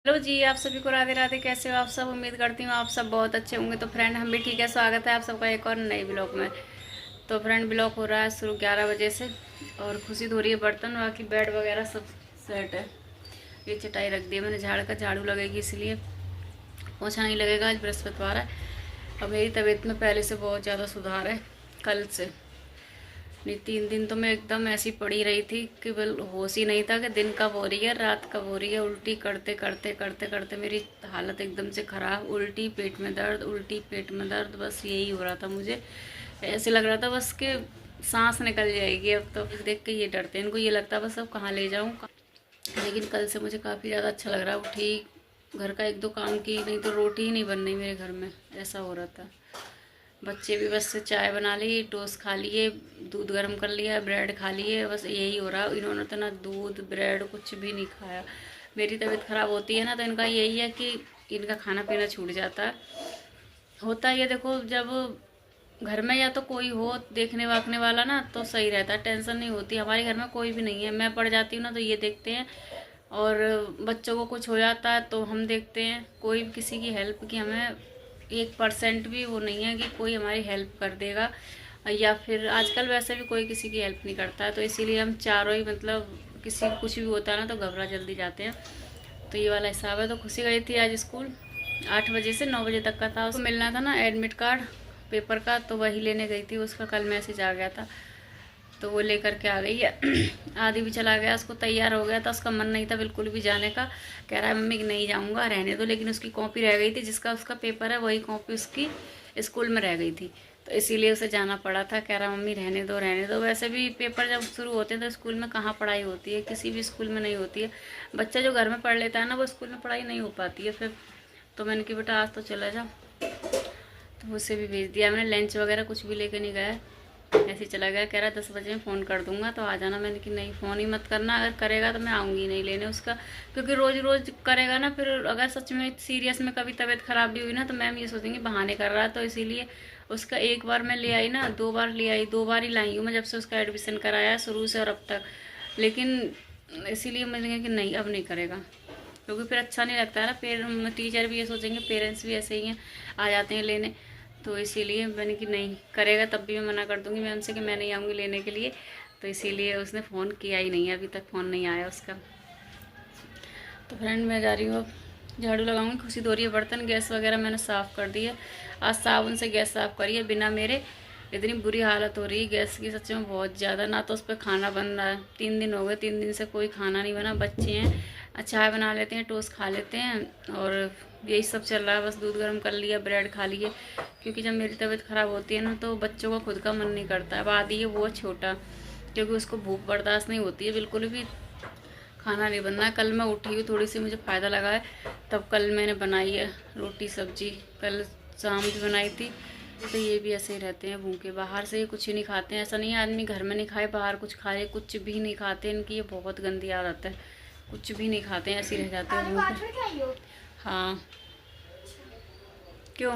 Hello जी, आप सभी को राधे राधे। कैसे हो आप सब? उम्मीद करती हूँ आप सब बहुत अच्छे होंगे। तो फ्रेंड, हम भी ठीक है। स्वागत है आप सबका एक और नए ब्लॉग में। तो फ्रेंड, ब्लॉग हो रहा है शुरू 11 बजे से और खुशी धो रही है बर्तन, बाकी बेड वगैरह सब सेट है। ये चटाई रख दी है मैंने, झाड़ू लगेगी इसलिए, पोछा नहीं लगेगा। आज बृहस्पतिवार है। अब मेरी तबीयत में पहले से बहुत ज़्यादा सुधार है कल से। नहीं, 3 दिन तो मैं एकदम ऐसी पड़ी रही थी कि बिल होश ही नहीं था कि दिन कब हो रही है रात कब हो रही है। उल्टी करते करते करते करते मेरी हालत एकदम से ख़राब। उल्टी, पेट में दर्द, उल्टी, पेट में दर्द, बस यही हो रहा था मुझे। ऐसे लग रहा था बस कि सांस निकल जाएगी। अब तो देख के ये डरते हैं, इनको ये लगता है बस अब कहाँ ले जाऊँ। लेकिन कल से मुझे काफ़ी ज़्यादा अच्छा लग रहा है। उठी, घर का एक दो काम की, नहीं तो रोटी ही नहीं बन रही मेरे घर में, ऐसा हो रहा था। बच्चे भी बस चाय बना ली, टोस्ट खा लिए, दूध गर्म कर लिया, ब्रेड खा लिए, बस यही हो रहा। इन्होंने तो ना दूध ब्रेड कुछ भी नहीं खाया। मेरी तबीयत ख़राब होती है ना तो इनका यही है कि इनका खाना पीना छूट जाता है। होता है ये, देखो, जब घर में या तो कोई हो देखने वाकने वाला ना तो सही रहता है, टेंशन नहीं होती। हमारे घर में कोई भी नहीं है। मैं पड़ जाती हूँ ना तो ये देखते हैं, और बच्चों को कुछ हो जाता है तो हम देखते हैं। कोई किसी की हेल्प की हमें 1% भी वो नहीं है कि कोई हमारी हेल्प कर देगा, या फिर आजकल वैसे भी कोई किसी की हेल्प नहीं करता है। तो इसीलिए हम चारों ही, मतलब किसी को कुछ भी होता है ना तो घबरा जल्दी जाते हैं। तो ये वाला हिसाब है। तो खुशी गई थी आज स्कूल, 8 बजे से 9 बजे तक का था। उसको मिलना था ना एडमिट कार्ड पेपर का, तो वही लेने गई थी। उसका कल मैसेज आ गया था तो वो लेकर के आ गई है। आदि भी चला गया, उसको तैयार हो गया था, उसका मन नहीं था बिल्कुल भी जाने का। कह रहा है मम्मी नहीं जाऊंगा, रहने दो। लेकिन उसकी कॉपी रह गई थी, जिसका उसका पेपर है वही कॉपी उसकी स्कूल में रह गई थी, तो इसीलिए उसे जाना पड़ा था। कह रहा मम्मी रहने दो रहने दो। वैसे भी पेपर जब शुरू होते हैं तो स्कूल में कहाँ पढ़ाई होती है, किसी भी स्कूल में नहीं होती है। बच्चा जो घर में पढ़ लेता है ना वो स्कूल में पढ़ाई नहीं हो पाती है फिर। तो मैंने कि बेटा आज तो चला जा, तो उसे भी भेज दिया मैंने। लंच वगैरह कुछ भी लेके नहीं गया, ऐसे ही चला गया। कह रहा 10 बजे में फ़ोन कर दूंगा तो आ जाना। मैंने कि नहीं, फ़ोन ही मत करना, अगर करेगा तो मैं आऊँगी नहीं लेने उसका, क्योंकि रोज़ रोज़ करेगा ना फिर अगर सच में सीरियस में कभी तबीयत ख़राब भी हुई ना तो मैम ये सोचेंगे बहाने कर रहा है। तो इसीलिए उसका एक बार मैं ले आई ना, 2 बार ले आई, 2 बार ही लाई हूँ मैं जब से उसका एडमिशन कराया है शुरू से और अब तक। लेकिन इसीलिए मैंने कि नहीं, अब नहीं करेगा, क्योंकि फिर अच्छा नहीं लगता है ना। टीचर भी ये सोचेंगे, पेरेंट्स भी ऐसे ही हैं, आ जाते हैं लेने। तो इसीलिए मैंने कि नहीं करेगा तब भी मैं मना कर दूंगी मैम से कि मैं नहीं आऊँगी लेने के लिए। तो इसीलिए उसने फ़ोन किया ही नहीं है, अभी तक फ़ोन नहीं आया उसका। तो फ्रेंड, मैं जा रही हूँ अब, झाड़ू लगाऊंगी। खुशी धो रही है बर्तन, गैस वगैरह मैंने साफ़ कर दी है। आज साबुन से गैस साफ़ करी है बिना मेरे। इतनी बुरी हालत हो रही है गैस की सच में, बहुत ज़्यादा। ना तो उस पर खाना बन रहा है, 3 दिन हो गए, 3 दिन से कोई खाना नहीं बना। बच्चे हैं, चाय बना लेते हैं, टोस्ट खा लेते हैं, और यही सब चल रहा है। बस दूध गर्म कर लिया, ब्रेड खा लिए, क्योंकि जब मेरी तबीयत ख़राब होती है ना तो बच्चों का खुद का मन नहीं करता है। अब आदि है वो छोटा, क्योंकि उसको भूख बर्दाश्त नहीं होती है बिल्कुल भी, खाना नहीं बनना है। कल मैं उठी हुई, थोड़ी सी मुझे फ़ायदा लगा है, तब कल मैंने बनाई है रोटी सब्जी, कल शाम की बनाई थी। तो ये भी ऐसे ही रहते हैं भूखे, बाहर से ये कुछ ही नहीं खाते हैं। ऐसा नहीं है आदमी घर में नहीं खाए बाहर कुछ खाए, कुछ भी नहीं खाते। इनकी ये बहुत गंदी आदत है, कुछ भी नहीं खाते हैं, ऐसे ही रह जाते हैं भूखे। हाँ, क्यों?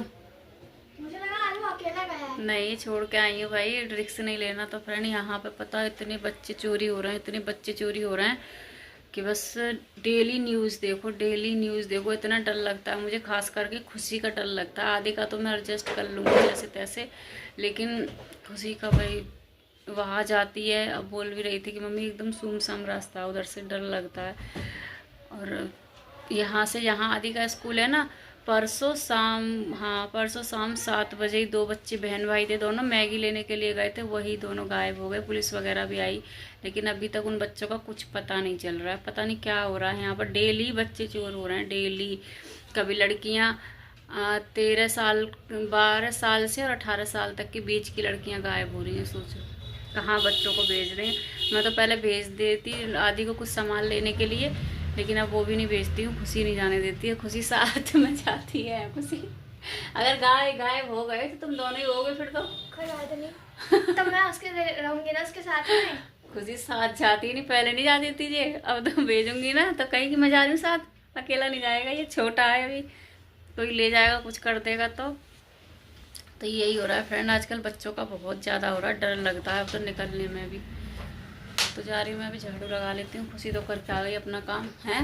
मुझे लगा आलू अकेला गया है। नहीं, छोड़ के आई हूँ भाई, रिस्क नहीं लेना। तो फ्रेंड, यहाँ पे पता है इतने बच्चे चोरी हो रहे हैं, इतने बच्चे चोरी हो रहे हैं कि बस डेली न्यूज़ देखो, डेली न्यूज़ देखो। इतना डर लगता है मुझे, खास करके खुशी का डर लगता है। आदि का तो मैं एडजस्ट कर लूँगी जैसे तैसे, लेकिन खुशी का भाई, वहाँ जाती है, अब बोल भी रही थी कि मम्मी एकदम सुमसाम रास्ता, उधर से डर लगता है। और यहाँ से, यहाँ आदि का स्कूल है ना, परसों शाम, हाँ परसों शाम 7 बजे ही 2 बच्चे बहन भाई थे, दोनों मैगी लेने के लिए गए थे, वही दोनों गायब हो गए। पुलिस वगैरह भी आई, लेकिन अभी तक उन बच्चों का कुछ पता नहीं चल रहा है। पता नहीं क्या हो रहा है यहाँ पर, डेली बच्चे चोर हो रहे हैं, डेली। कभी लड़कियाँ 13 साल, 12 साल से और 18 साल तक के बीच की लड़कियाँ गायब हो रही हैं। सोचो कहाँ बच्चों को भेज रहे हैं। मैं तो पहले भेज देती आदि को कुछ सामान लेने के लिए, लेकिन अब वो भी नहीं भेजती हूँ। खुशी नहीं जाने देती है, खुशी साथ में जाती है। खुशी, अगर गायब हो गए तो तुम दोनों ही हो गए फिर तो। कोई बात नहीं, तो मैं उसके रहूंगी ना उसके साथ में। खुशी साथ जाती नहीं, पहले नहीं जाती थी ये, अब तो भेजूंगी ना तो कहीं कि मैं जा रही हूँ साथ, अकेला नहीं जाएगा, ये छोटा है अभी, कोई ले जाएगा कुछ कर देगा तो यही हो रहा है फ्रेंड। आजकल बच्चों का बहुत ज़्यादा हो रहा है, डर लगता है अब तो निकलने में भी। तो जा रही हूँ मैं, अभी झाड़ू लगा लेती हूँ। खुशी तो करके आ गई अपना काम है।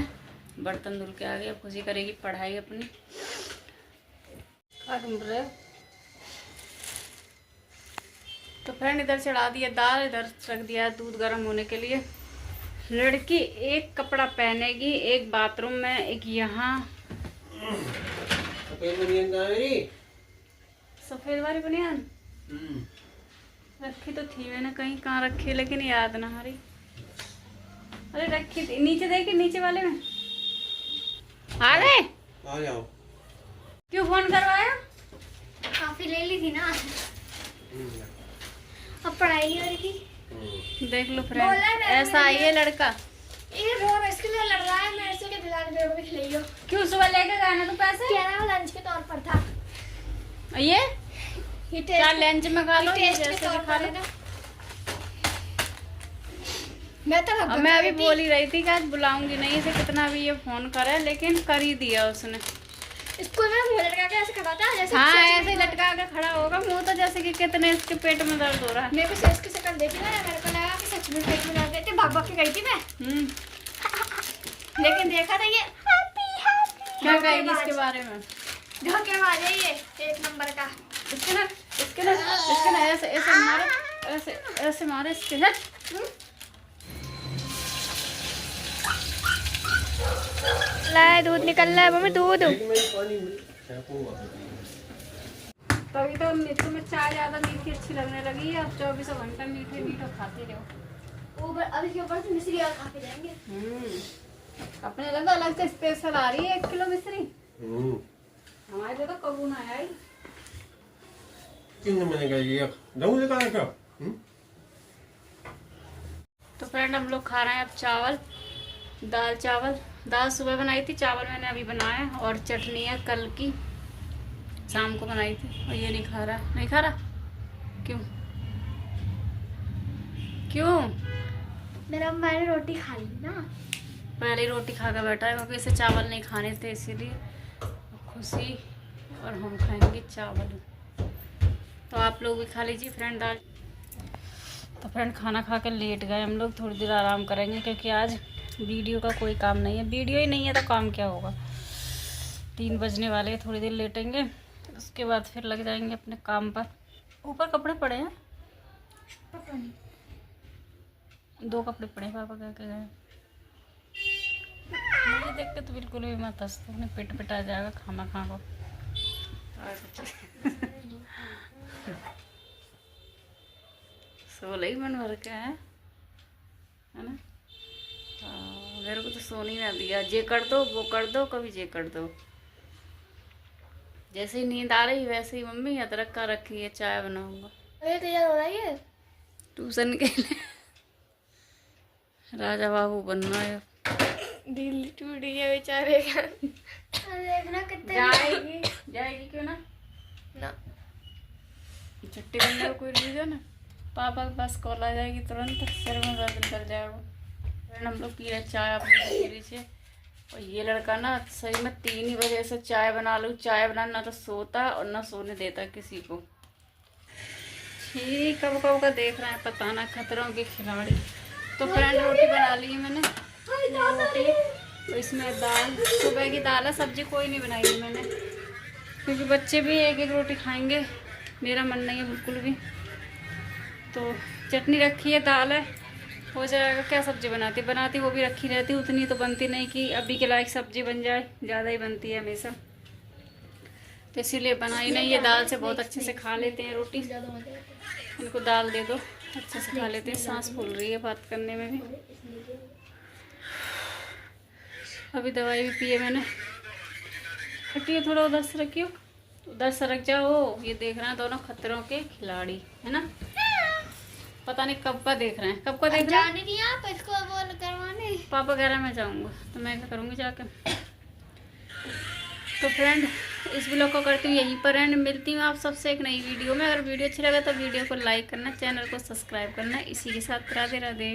बर्तन धुल के आ गए। अब खुशी करेगी पढ़ाई अपनी। क्या ढूंढ रहे हो? तो फ्रेंड इधर चढ़ा दिया दाल, इधर रख दिया दूध गर्म होने के लिए। लड़की एक कपड़ा पहनेगी, एक बाथरूम में, एक यहाँ। सफेद वाली बनियान रखी तो थी मैंने कहीं, कहाँ रखी लेकिन याद ना आ रही। अरे रखी थी नीचे, देखी नीचे वाले में। आ गए? आ जाओ। क्यों फोन करवाया? काफी ले ली थी ना, अब पढ़ाई नहीं हो रही थी। देख लो फ्रेंड, ऐसा ही है लड़का। ये रोज इसके लिए लड़ रहा है मेरे से कि दिलाने पे भी खिलाइयो। क्यों सुबह लेके गया ना तू पैसे? कह रहा है लंच के तौर पर था ये क्या टेस्ट, लंच में खा लो, टेस्ट के जैसे तौर भी खा पर लो। है ना। मैं तो अब मैं अभी बोल ही रही थी कि आज बुलाऊंगी नहीं, इसे कितना भी ये फोन करे लेकिन कर ही दिया उसने। स्कूल में मुंह लटका के ऐसे खड़ा था जैसे हाँ ऐसे लटका के खड़ा होगा मुंह, तो जैसे कि कितने इसके पेट में दर्द हो रहा है। मेरे को सेस की शक्ल देखी ना, मेरे को लगा कि सच में पेट में दर्द है। भाग भाग के गई थी मैं, लेकिन देखा था ये क्या कहेगी इसके बारे में? धोखेबाज है ये एक नंबर का। इसके ना ऐसे ऐसे मारे, ऐसे ऐसे मारे इसके। लाए दूध निकल रहा है मम्मी, दूध। तभी तो तुम्हें चाय ज्यादा मीठी अच्छी लगने लगी है। अब 24 घंटा मीठे मीठे खाते रहो। ऊपर अभी के ऊपर से मिश्री और खा के जाएंगे। अपने लगा अलग से स्पेशल आ रही है 1 किलो मिश्री। हमारे लिए तो कबू ना आई। तो फ्रेंड हम लोग खा रहे हैं अब चावल, दाल चावल। दाल सुबह बनाई थी, चावल मैंने अभी बनाया, और चटनी है कल की, शाम को बनाई थी। और ये नहीं खा रहा, नहीं खा रहा। क्यों क्यों? मेरा मैंने रोटी खा ली ना, पहले ही रोटी खा कर बैठा है क्योंकि इसे चावल नहीं खाने थे, इसीलिए। खुशी और हम खाएंगे चावल। तो आप लोग भी खा लीजिए फ्रेंड दाल। तो फ्रेंड खाना खा कर लेट गए हम लोग, थोड़ी देर आराम करेंगे क्योंकि आज वीडियो का कोई काम नहीं है। वीडियो ही नहीं है तो काम क्या होगा। 3 बजने वाले हैं, थोड़ी देर लेटेंगे, उसके बाद फिर लग जाएंगे अपने काम पर। ऊपर कपड़े पड़े हैं, पता नहीं 2 कपड़े पड़े, पापा कह के गए। मुझे देख के तो बिल्कुल भी मत हंसते, उन्हें पेट पिटा जाएगा खाना खा को। सो ही मन भर के है ना। मेरे को तो सोने ही ना दिया, जे कर दो वो कर दो, कभी जे कर दो। जैसे ही नींद आ रही वैसे ही मम्मी अदरक का रखी है, चाय बनाऊंगा। अरे तैयार हो रहा है ट्यूशन के लिए राजा बाबू बनना है। दिल टूट गया बेचारे का। देखना कितने जाएगी क्यों ना छुट्टी करने का कोई रीजन है? पापा के पास कॉल आ जाएगी तुरंत, सिर में दर्द निकल जाएगा। हम लोग पी रहे चाय अपने धीरे से। और ये लड़का ना सही में 3 ही बजे से चाय बना लूँ, चाय बनाना ना तो सोता और ना सोने देता किसी को। ठीक कब कब का देख रहे हैं, पता ना खतरों के खिलाड़ी। तो फ्रेंड रोटी बना ली है मैंने, रोटी तो इसमें दाल, सुबह की दाल है, सब्जी कोई नहीं बनाई है मैंने क्योंकि बच्चे भी 1-1 रोटी खाएंगे, मेरा मन नहीं है बिल्कुल भी। तो चटनी रखी है, दाल है, हो जाएगा। क्या सब्जी बनाती वो भी रखी रहती, उतनी तो बनती नहीं कि अभी के लायक सब्जी बन जाए, ज़्यादा ही बनती है हमेशा, तो इसीलिए बनाई नहीं। ये दाल से बहुत अच्छे से खा लेते हैं रोटी, इनको दाल दे दो अच्छे से खा लेते हैं। सांस फूल रही है बात करने में भी। अभी दवाई भी पी है मैंने। हटिए थोड़ा उधर से रखियो, उधर से रख जाओ। ये देख रहे हैं दोनों खतरों के खिलाड़ी है ना। पता नहीं कब का देख रहे हैं, कब का देख रहे हैं। जाने नहीं आप इसको वो करवाने। पापा कह रहे हैं मैं जाऊंगा, तो मैं क्या करूँगी जाकर। तो फ्रेंड इस ब्लॉग को करती हूँ यहीं पर एंड, मिलती हूँ आप सबसे एक नई वीडियो में। अगर वीडियो अच्छी लगे तो वीडियो को लाइक करना, चैनल को सब्सक्राइब करना। इसी के साथ राधे राधे।